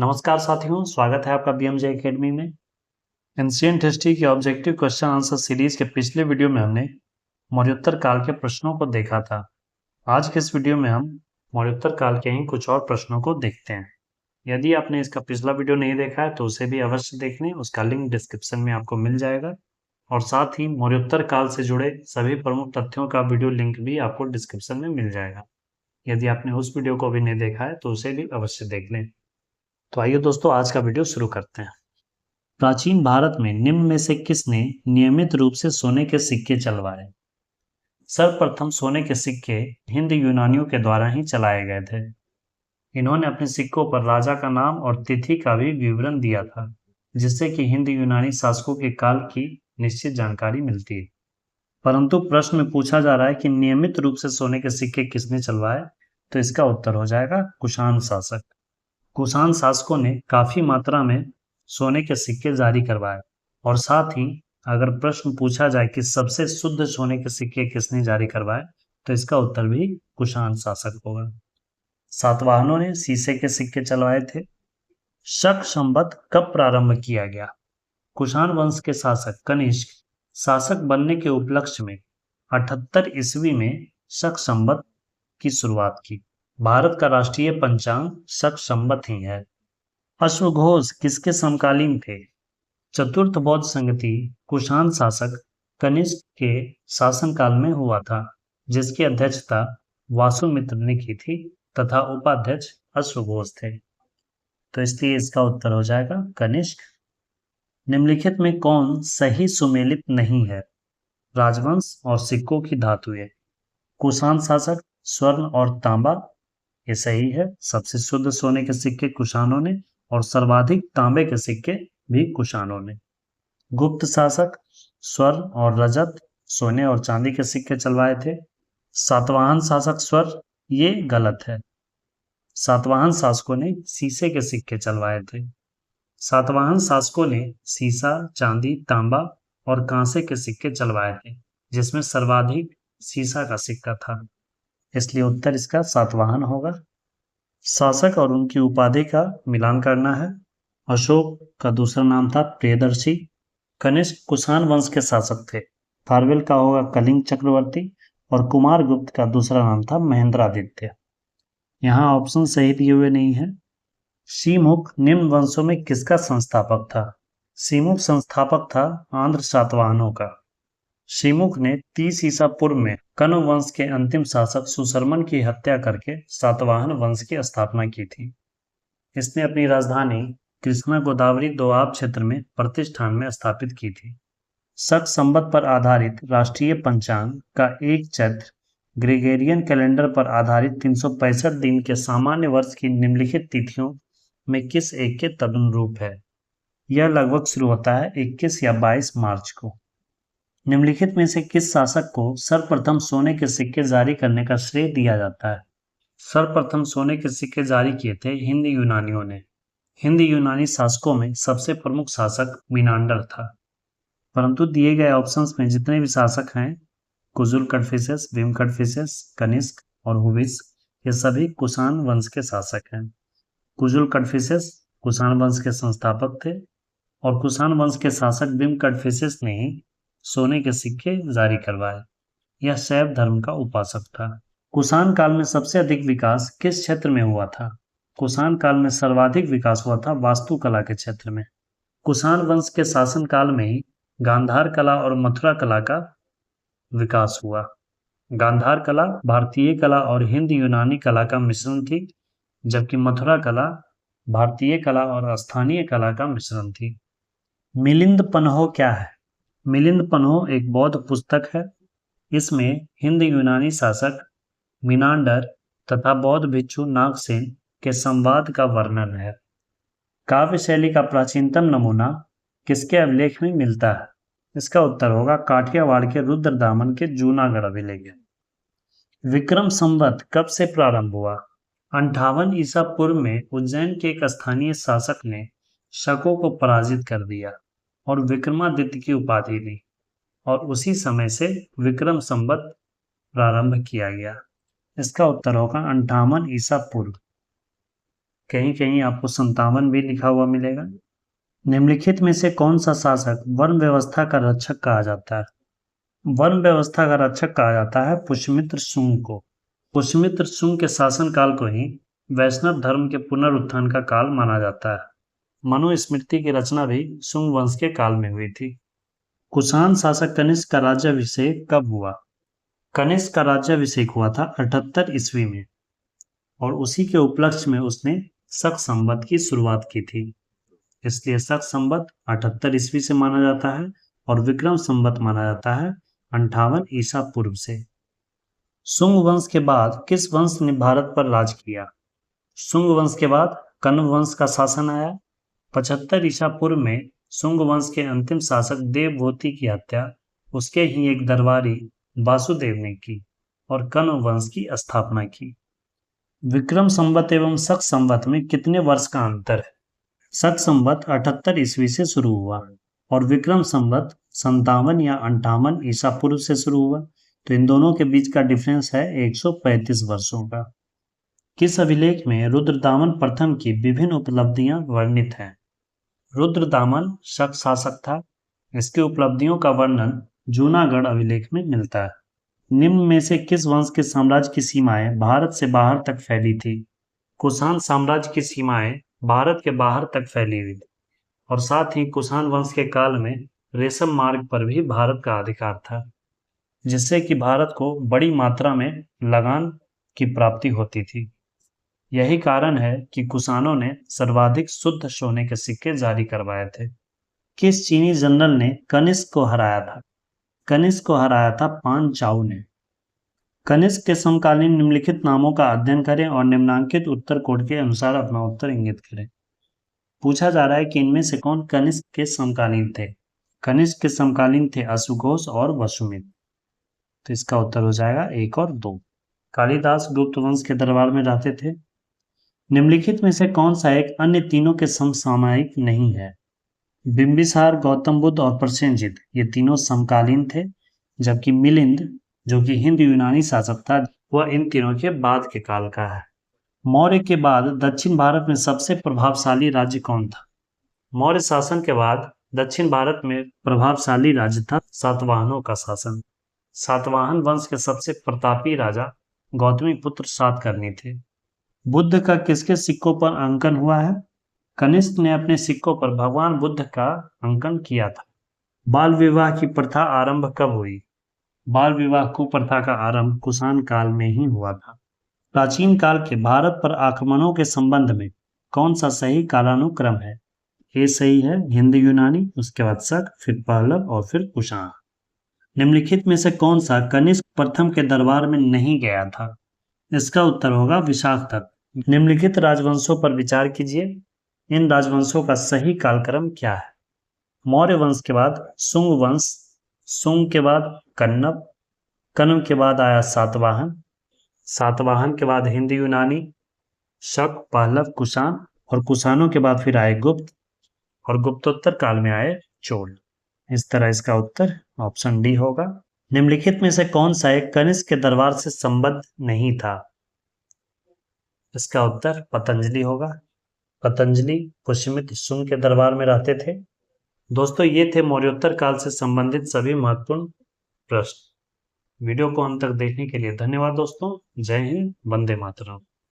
नमस्कार साथियों, स्वागत है आपका बीएमजे एकेडमी में। एंशिएंट हिस्ट्री की ऑब्जेक्टिव क्वेश्चन आंसर सीरीज के पिछले वीडियो में हमने मौर्योत्तर काल के प्रश्नों को देखा था। आज के इस वीडियो में हम मौर्योत्तर काल के ही कुछ और प्रश्नों को देखते हैं। यदि आपने इसका पिछला वीडियो नहीं देखा है तो उसे भी अवश्य देख लें, उसका लिंक डिस्क्रिप्शन में आपको मिल जाएगा। और साथ ही मौर्योत्तर काल से जुड़े सभी प्रमुख तथ्यों का वीडियो लिंक भी आपको डिस्क्रिप्शन में मिल जाएगा। यदि आपने उस वीडियो को भी नहीं देखा है तो उसे भी अवश्य देख लें। तो आइए दोस्तों, आज का वीडियो शुरू करते हैं। प्राचीन भारत में निम्न में से किसने नियमित रूप से सोने के सिक्के चलवाए? सर्वप्रथम सोने के सिक्के हिंद यूनानियों के द्वारा ही चलाए गए थे। इन्होंने अपने सिक्कों पर राजा का नाम और तिथि का भी विवरण दिया था, जिससे कि हिंद यूनानी शासकों के काल की निश्चित जानकारी मिलती है। परंतु प्रश्न में पूछा जा रहा है कि नियमित रूप से सोने के सिक्के किसने चलवाए, तो इसका उत्तर हो जाएगा कुषाण शासक। कुषाण शासकों ने काफी मात्रा में सोने के सिक्के जारी करवाए। और साथ ही अगर प्रश्न पूछा जाए कि सबसे शुद्ध सोने के सिक्के किसने जारी करवाए, तो इसका उत्तर भी कुषाण शासक होगा। सातवाहनों ने शीशे के सिक्के चलवाए थे। शक संवत कब प्रारंभ किया गया? कुषाण वंश के शासक कनिष्क शासक बनने के उपलक्ष्य में 78 ईस्वी में शक संवत की शुरुआत की। भारत का राष्ट्रीय पंचांग शक संवत ही है। अश्वघोष किसके समकालीन थे? चतुर्थ बौद्ध संगति कुषाण शासक कनिष्क के शासनकाल में हुआ था, जिसकी अध्यक्षता वासुमित्र ने की थी तथा उपाध्यक्ष अश्वघोष थे। तो इसलिए इसका उत्तर हो जाएगा कनिष्क। निम्नलिखित में कौन सही सुमेलित नहीं है? राजवंश और सिक्कों की धातुएं। कुषाण शासक स्वर्ण और तांबा, ये सही है। सबसे शुद्ध सोने के सिक्के कुषाणों ने और सर्वाधिक तांबे के सिक्के भी कुषाणों ने। गुप्त शासक स्वर्ण और रजत, सोने और चांदी के सिक्के चलवाए थे। सातवाहन शासक स्वर्ण, ये गलत है। सातवाहन शासकों ने शीशे के सिक्के चलवाए थे। सातवाहन शासकों ने सीसा, चांदी, तांबा और कांसे के सिक्के चलवाए थे, जिसमें सर्वाधिक सीसा का सिक्का था। इसलिए उत्तर इसका सातवाहन होगा। शासक और उनकी उपाधि का मिलान करना है। अशोक का दूसरा नाम था प्रियदर्शी। कनिष्क कुषाण वंश के शासक थे। खारवेल का होगा कलिंग चक्रवर्ती। और कुमारगुप्त का दूसरा नाम था महेंद्रादित्य। यहाँ ऑप्शन सही दिए हुए नहीं है। सीमुख निम्न वंशों में किसका संस्थापक था? सीमुख संस्थापक था आंध्र सातवाहनों का। सीमुख ने 30 ईसा पूर्व में कण्व वंश के अंतिम शासक सुशर्मन की हत्या करके सातवाहन वंश की स्थापना की थी। इसने अपनी राजधानी कृष्णा गोदावरी दोआब क्षेत्र में प्रतिष्ठान में स्थापित की थी। शक संवत पर आधारित राष्ट्रीय पंचांग का 1 चैत्र ग्रेगोरियन कैलेंडर पर आधारित 365 दिन के सामान्य वर्ष की निम्नलिखित तिथियों में किस एक के तदनुरूप है? यह लगभग शुरू होता है 21 या 22 मार्च को। निम्नलिखित में से किस शासक को सर्वप्रथम सोने के सिक्के जारी करने का श्रेय दिया जाता है? सर्वप्रथम सोने के सिक्के जारी किए थे हिंद यूनानियों ने। हिंद यूनानी शासकों में सबसे प्रमुख शासक मिनांडर था। परंतु दिए गए ऑप्शंस में जितने भी शासक हैं, कुजुल कड़फिसेस, भीम कड़फिसेस, कनिष्क और हुविस्क, ये सभी कुषाण वंश के शासक हैं। कुजुल कड़फिसेस कुषाण वंश के संस्थापक थे और कुषाण वंश के शासक भीम कड़फिसेस ने ही सोने के सिक्के जारी करवाए। यह शैव धर्म का उपासक था। कुषाण काल में सबसे अधिक विकास किस क्षेत्र में हुआ था? कुषाण काल में सर्वाधिक विकास हुआ था वास्तुकला के क्षेत्र में। कुषाण वंश के शासन काल में ही गांधार कला और मथुरा कला का विकास हुआ। गांधार कला भारतीय कला और हिंद यूनानी कला का मिश्रण थी, जबकि मथुरा कला भारतीय कला और स्थानीय कला का मिश्रण थी। मिलिंद पन्हो क्या है? मिलिंद पन्हो एक बौद्ध पुस्तक है। इसमें हिंद यूनानी शासक मिनांडर तथा बौद्ध भिक्षु नागसेन के संवाद का वर्णन है। काव्य शैली का प्राचीनतम नमूना किसके अभिलेख में मिलता है? इसका उत्तर होगा काठियावाड़ के रुद्रदामन के जूनागढ़ अभिलेख। विक्रम संवत कब से प्रारंभ हुआ? 58 ईसा पूर्व में उज्जैन के एक स्थानीय शासक ने शकों को पराजित कर दिया और विक्रमादित्य की उपाधि दी, और उसी समय से विक्रम संवत प्रारंभ किया गया। इसका उत्तर होगा 58 ईसा पूर्व। कहीं कहीं आपको 57 भी लिखा हुआ मिलेगा। निम्नलिखित में से कौन सा शासक वर्ण व्यवस्था का रक्षक कहा जाता है? वर्ण व्यवस्था का रक्षक कहा जाता है पुष्यमित्र शुंग को। पुष्यमित्र शुंग के शासनकाल को ही वैष्णव धर्म के पुनरुत्थान का काल माना जाता है। मनुस्मृति की रचना भी शुंग वंश के काल में हुई थी। कुषाण शासक कनिष्क का राज्याभिषेक कब हुआ? कनिष्क का राज्याभिषेक हुआ था 78 ईस्वी में, और उसी के उपलक्ष्य में उसने शक संवत की शुरुआत की थी। इसलिए शक संवत 78 ईस्वी से माना जाता है और विक्रम संवत माना जाता है 58 ईसा पूर्व से। शुंग वंश के बाद किस वंश ने भारत पर राज किया? शुंग वंश के बाद कण्व वंश का शासन आया। 75 ईसा पूर्व में शुंग वंश के अंतिम शासक देवभूति की हत्या उसके ही एक दरबारी वासुदेव ने की और कण्व वंश की स्थापना की। विक्रम संवत एवं शक संवत में कितने वर्ष का अंतर है? शक संवत 78 ईस्वी से शुरू हुआ और विक्रम संवत 57 या 58 ईसा पूर्व से शुरू हुआ, तो इन दोनों के बीच का डिफरेंस है 135 वर्षों का। किस अभिलेख में रुद्रदामन प्रथम की विभिन्न उपलब्धियां वर्णित हैं? रुद्रदामन शक शासक था। इसकी उपलब्धियों का वर्णन जूनागढ़ अभिलेख में मिलता है। निम्न में से किस वंश के साम्राज्य की सीमाएं भारत से बाहर तक फैली थी? कुषाण साम्राज्य की सीमाएं भारत के बाहर तक फैली हुई थी और साथ ही कुषाण वंश के काल में रेशम मार्ग पर भी भारत का अधिकार था, जिससे कि भारत को बड़ी मात्रा में लगान की प्राप्ति होती थी। यही कारण है कि कुषाणों ने सर्वाधिक शुद्ध सोने के सिक्के जारी करवाए थे। किस चीनी जनरल ने कनिष्क को हराया था? कनिष्क को हराया था पान चाउ ने। कनिष्क के समकालीन निम्नलिखित नामों का अध्ययन करें और निम्नांकित उत्तर कोड के अनुसार अपना उत्तर इंगित करें। पूछा जा रहा है कि इनमें से कौन कनिष्क के समकालीन थे? कनिष्क के समकालीन थे अशुघोष और वसुमित्र। तो इसका उत्तर हो जाएगा 1 और 2। कालिदास गुप्त वंश के दरबार में रहते थे। निम्नलिखित में से कौन सा एक अन्य तीनों के समसामयिक नहीं है? बिंबिसार, गौतम बुद्ध और प्रसेनजित ये तीनों समकालीन थे, जबकि मिलिंद जो कि हिंद यूनानी शासक था वह इन तीनों के बाद के काल का है। मौर्य के बाद दक्षिण भारत में सबसे प्रभावशाली राज्य कौन था? मौर्य शासन के बाद दक्षिण भारत में प्रभावशाली राज्य था सातवाहनों का शासन। सातवाहन वंश के सबसे प्रतापी राजा गौतमीपुत्र सातकर्णी थे। बुद्ध का किसके सिक्कों पर अंकन हुआ है? कनिष्क ने अपने सिक्कों पर भगवान बुद्ध का अंकन किया था। बाल विवाह की प्रथा आरंभ कब हुई? बाल विवाह कुप्रथा का आरंभ कुषाण काल में ही हुआ था। प्राचीन काल के भारत पर आक्रमणों के संबंध में कौन सा सही कालानुक्रम है? ए सही है हिंद यूनानी, उसके बाद शक, फिर पहलव और फिर कुषाण। निम्नलिखित में से कौन सा कनिष्क प्रथम के दरबार में नहीं गया था? इसका उत्तर होगा विशाख तक। निम्नलिखित राजवंशों पर विचार कीजिए। इन राजवंशों का सही कालक्रम क्या है? मौर्य वंश के बाद शुंग वंश, शुंग के बाद कण्व, कण्व के बाद आया सातवाहन, सातवाहन के बाद हिंद यूनानी, शक, पहलव, कुषाण और कुषाणों के बाद फिर आए गुप्त और गुप्तोत्तर काल में आए चोल। इस तरह इसका उत्तर ऑप्शन डी होगा। निम्नलिखित में से कौन सा एक कनिष्क के दरबार से संबद्ध नहीं था? इसका उत्तर पतंजलि होगा। पतंजलि पुष्यमित्र शुंग के दरबार में रहते थे। दोस्तों ये थे मौर्योत्तर काल से संबंधित सभी महत्वपूर्ण प्रश्न। वीडियो को अंत तक देखने के लिए धन्यवाद दोस्तों। जय हिंद, वंदे मातरम।